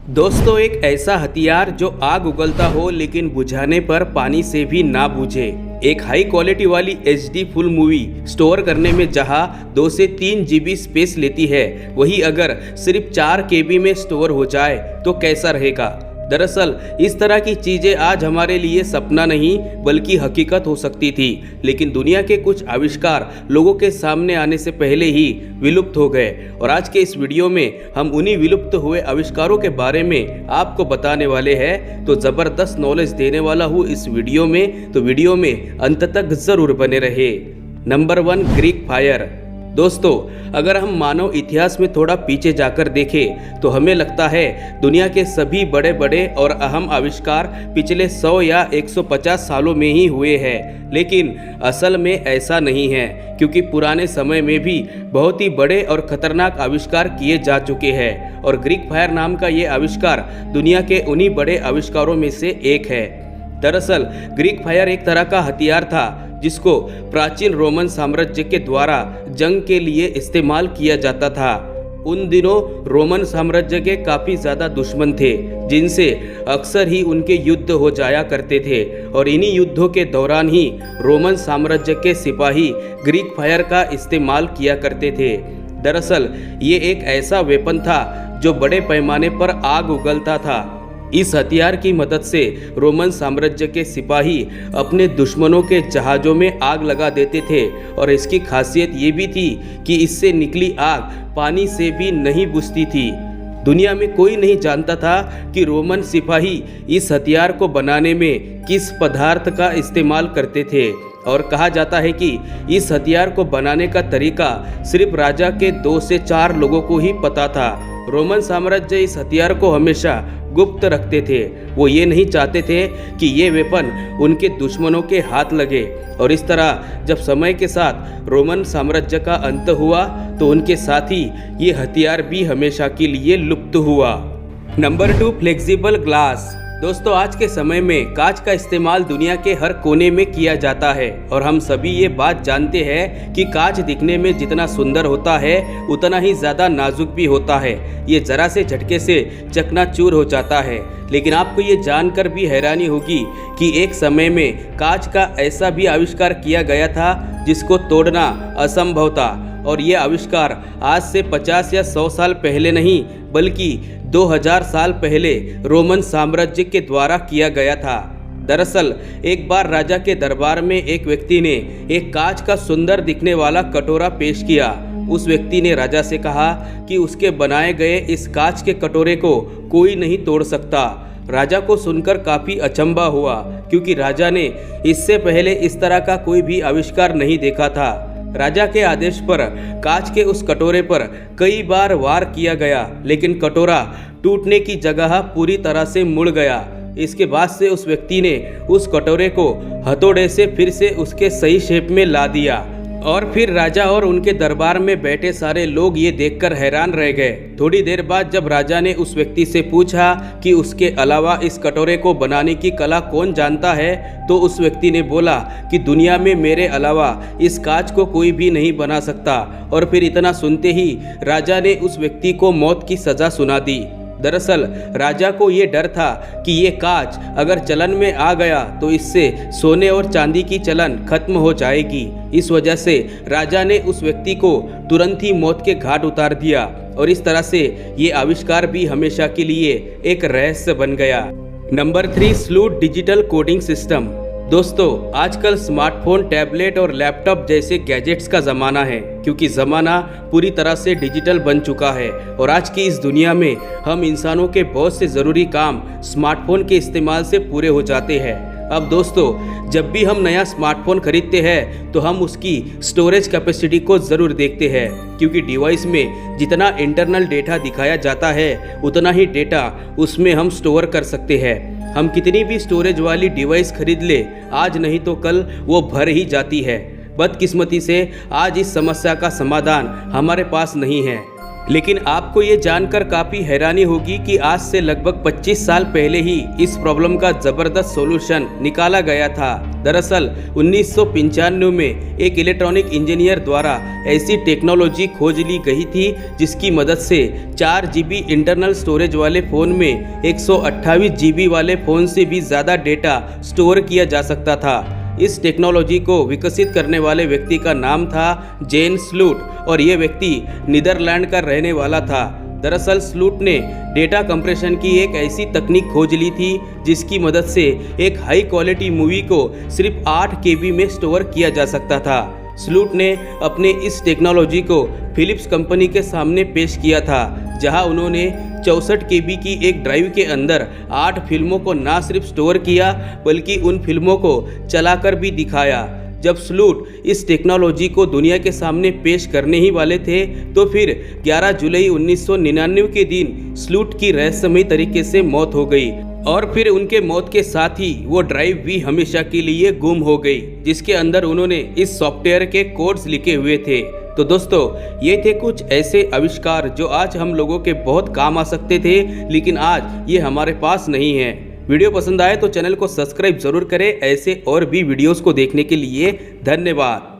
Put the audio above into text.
दोस्तों, एक ऐसा हथियार जो आग उगलता हो लेकिन बुझाने पर पानी से भी ना बुझे। एक हाई क्वालिटी वाली HD फुल मूवी स्टोर करने में जहां 2 से 3 GB स्पेस लेती है, वही अगर सिर्फ 4 KB में स्टोर हो जाए तो कैसा रहेगा। दरअसल इस तरह की चीजें आज हमारे लिए सपना नहीं बल्कि हकीकत हो सकती थी, लेकिन दुनिया के कुछ आविष्कार लोगों के सामने आने से पहले ही विलुप्त हो गए। और आज के इस वीडियो में हम उन्हीं विलुप्त हुए आविष्कारों के बारे में आपको बताने वाले हैं। तो जबरदस्त नॉलेज देने वाला हूँ इस वीडियो में, तो वीडियो में अंत तक जरूर बने रहे। Number 1, Greek fire. दोस्तों, अगर हम मानव इतिहास में थोड़ा पीछे जाकर देखें तो हमें लगता है दुनिया के सभी बड़े बड़े और अहम आविष्कार पिछले 100 या 150 सालों में ही हुए हैं, लेकिन असल में ऐसा नहीं है, क्योंकि पुराने समय में भी बहुत ही बड़े और खतरनाक आविष्कार किए जा चुके हैं। और ग्रीक फायर नाम का ये आविष्कार दुनिया के उन्हीं बड़े आविष्कारों में से एक है। दरअसल ग्रीक फायर एक तरह का हथियार था जिसको प्राचीन रोमन साम्राज्य के द्वारा जंग के लिए इस्तेमाल किया जाता था। उन दिनों रोमन साम्राज्य के काफ़ी ज़्यादा दुश्मन थे, जिनसे अक्सर ही उनके युद्ध हो जाया करते थे। और इन्हीं युद्धों के दौरान ही रोमन साम्राज्य के सिपाही ग्रीक फायर का इस्तेमाल किया करते थे। दरअसल ये एक ऐसा वेपन था जो बड़े पैमाने पर आग उगलता था। इस हथियार की मदद से रोमन साम्राज्य के सिपाही अपने दुश्मनों के जहाज़ों में आग लगा देते थे। और इसकी खासियत ये भी थी कि इससे निकली आग पानी से भी नहीं बुझती थी। दुनिया में कोई नहीं जानता था कि रोमन सिपाही इस हथियार को बनाने में किस पदार्थ का इस्तेमाल करते थे। और कहा जाता है कि इस हथियार को बनाने का तरीका सिर्फ राजा के 2 से 4 लोगों को ही पता था। रोमन साम्राज्य इस हथियार को हमेशा गुप्त रखते थे। वो ये नहीं चाहते थे कि ये वेपन उनके दुश्मनों के हाथ लगे। और इस तरह जब समय के साथ रोमन साम्राज्य का अंत हुआ तो उनके साथ ही ये हथियार भी हमेशा के लिए लुप्त हुआ। Number 2, flexible glass. दोस्तों, आज के समय में कांच का इस्तेमाल दुनिया के हर कोने में किया जाता है। और हम सभी ये बात जानते हैं कि कांच दिखने में जितना सुंदर होता है उतना ही ज़्यादा नाजुक भी होता है। ये ज़रा से झटके से चकनाचूर हो जाता है। लेकिन आपको ये जानकर भी हैरानी होगी कि एक समय में कांच का ऐसा भी आविष्कार किया गया था जिसको तोड़ना असंभव था। और ये आविष्कार आज से 50 या 100 साल पहले नहीं बल्कि 2000 साल पहले रोमन साम्राज्य के द्वारा किया गया था। दरअसल एक बार राजा के दरबार में एक व्यक्ति ने एक कांच का सुंदर दिखने वाला कटोरा पेश किया। उस व्यक्ति ने राजा से कहा कि उसके बनाए गए इस कांच के कटोरे को कोई नहीं तोड़ सकता। राजा को सुनकर काफ़ी अचंभा हुआ, क्योंकि राजा ने इससे पहले इस तरह का कोई भी आविष्कार नहीं देखा था। राजा के आदेश पर कांच के उस कटोरे पर कई बार वार किया गया, लेकिन कटोरा टूटने की जगह पूरी तरह से मुड़ गया। इसके बाद से उस व्यक्ति ने उस कटोरे को हथौड़े से फिर से उसके सही शेप में ला दिया। और फिर राजा और उनके दरबार में बैठे सारे लोग ये देखकर हैरान रह गए। थोड़ी देर बाद जब राजा ने उस व्यक्ति से पूछा कि उसके अलावा इस कटोरे को बनाने की कला कौन जानता है, तो उस व्यक्ति ने बोला कि दुनिया में मेरे अलावा इस कांच को कोई भी नहीं बना सकता। और फिर इतना सुनते ही राजा ने उस व्यक्ति को मौत की सज़ा सुना दी। दरअसल राजा को ये डर था कि ये कांच अगर चलन में आ गया तो इससे सोने और चांदी की चलन खत्म हो जाएगी। इस वजह से राजा ने उस व्यक्ति को तुरंत ही मौत के घाट उतार दिया। और इस तरह से ये आविष्कार भी हमेशा के लिए एक रहस्य बन गया। नंबर 3, स्लूट डिजिटल कोडिंग सिस्टम। दोस्तों, आजकल स्मार्टफोन, टैबलेट और लैपटॉप जैसे गैजेट्स का ज़माना है, क्योंकि ज़माना पूरी तरह से डिजिटल बन चुका है। और आज की इस दुनिया में हम इंसानों के बहुत से ज़रूरी काम स्मार्टफोन के इस्तेमाल से पूरे हो जाते हैं। अब दोस्तों, जब भी हम नया स्मार्टफोन खरीदते हैं तो हम उसकी स्टोरेज कैपेसिटी को ज़रूर देखते हैं, क्योंकि डिवाइस में जितना इंटरनल डेटा दिखाया जाता है उतना ही डेटा उसमें हम स्टोर कर सकते हैं। हम कितनी भी स्टोरेज वाली डिवाइस खरीद ले, आज नहीं तो कल वो भर ही जाती है। बदकिस्मती से आज इस समस्या का समाधान हमारे पास नहीं है। लेकिन आपको ये जानकर काफ़ी हैरानी होगी कि आज से लगभग 25 साल पहले ही इस प्रॉब्लम का ज़बरदस्त सॉल्यूशन निकाला गया था। दरअसल 1995 में एक इलेक्ट्रॉनिक इंजीनियर द्वारा ऐसी टेक्नोलॉजी खोज ली गई थी जिसकी मदद से 4 GB इंटरनल स्टोरेज वाले फ़ोन में 128 GB वाले फ़ोन से भी ज़्यादा डेटा स्टोर किया जा सकता था। इस टेक्नोलॉजी को विकसित करने वाले व्यक्ति का नाम था जेन स्लूट और ये व्यक्ति नीदरलैंड का रहने वाला था। दरअसल स्लूट ने डेटा कंप्रेशन की एक ऐसी तकनीक खोज ली थी जिसकी मदद से एक हाई क्वालिटी मूवी को सिर्फ 8 KB में स्टोर किया जा सकता था। स्लूट ने अपने इस टेक्नोलॉजी को फिलिप्स कंपनी के सामने पेश किया था, जहां उन्होंने 64 KB की एक ड्राइव के अंदर 8 फिल्मों को न सिर्फ स्टोर किया बल्कि उन फिल्मों को चलाकर भी दिखाया। जब स्लूट इस टेक्नोलॉजी को दुनिया के सामने पेश करने ही वाले थे तो फिर 11 जुलाई 1999 के दिन स्लूट की रहस्यमयी तरीके से मौत हो गई और फिर उनके मौत के साथ ही वो ड्राइव भी हमेशा के लिए गुम हो गई, जिसके अंदर उन्होंने इस सॉफ्टवेयर के कोड्स लिखे हुए थे। तो दोस्तों, ये थे कुछ ऐसे आविष्कार जो आज हम लोगों के बहुत काम आ सकते थे, लेकिन आज ये हमारे पास नहीं है। वीडियो पसंद आए तो चैनल को सब्सक्राइब जरूर करें। ऐसे और भी वीडियोस को देखने के लिए धन्यवाद।